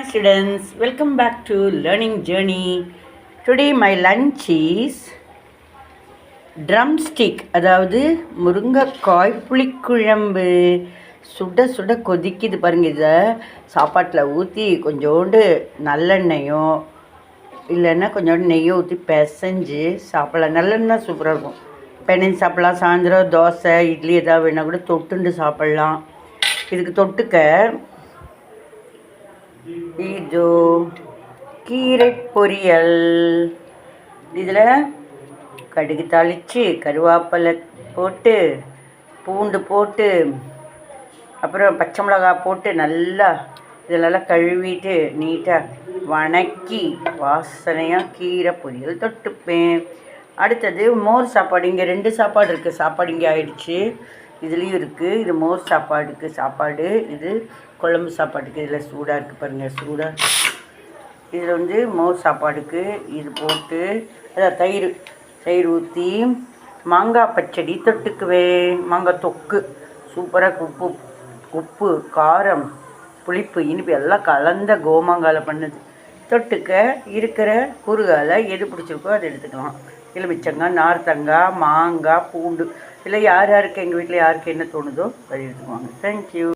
Hi students, welcome back to learning journey. Today my lunch is drumstick, அதாவது முருங்கைக்காய் புளிக்குழம்பு. சுட சுட கொதிக்குது பாருங்க. இதை சாப்பாட்டில் ஊற்றி கொஞ்சோண்டு நல்லெண்ணெயும் இல்லைன்னா கொஞ்சோண்டு நெய்யும் ஊற்றி பிசைஞ்சு சாப்பிடலாம். நல்லெண்ணெய் சூப்பராக இருக்கும். பெனஞ்சு சாப்பிட்லாம். சாயந்தரம் தோசை இட்லி எதாவது வேணால் கூட தொட்டுண்டு சாப்பிட்லாம். இதுக்கு தொட்டுக்க இது கீரை பொரியல். இதில் கடுகு தாளித்து கருவேப்பிலை போட்டு பூண்டு போட்டு அப்புறம் பச்சை மிளகாய் போட்டு நல்லா இதெல்லாம் கழுவிட்டு நீட்டாக வணக்கி வாசனையாக கீரை பொரியல் தொட்டுப்பேன். அடுத்தது மோர் சாப்பாடு. இங்கே 2 சாப்பாடு இருக்குது. சாப்பாடு இங்கே ஆயிடுச்சு. இதுலேயும் இருக்குது. இது மோர் சாப்பாடுக்கு சாப்பாடு, இது குழம்பு சாப்பாட்டுக்கு. இதில் சூடாக இருக்குது பாருங்கள், சூடாக. இதில் மோர் சாப்பாடுக்கு இது போட்டு அதான் தயிர் ஊற்றி மாங்காய் பச்சடி தொட்டுக்குவேன். மாங்காய் தொக்கு சூப்பராக உப்பு காரம் புளிப்பு இனிப்பு எல்லாம் கலந்த கோமாங்காயில் பண்ணது. தொட்டுக்க இருக்கிற குறுகால எது பிடிச்சிருக்கோ அதை எடுத்துக்கலாம். எலுமிச்சங்காய், நார்த்தங்காய், மாங்காய், பூண்டு இல்லை யாருக்கு எங்கள் வீட்டில் யாருக்கு என்ன தோணுதோ அதை எடுத்துக்குவாங்க. தேங்க்யூ.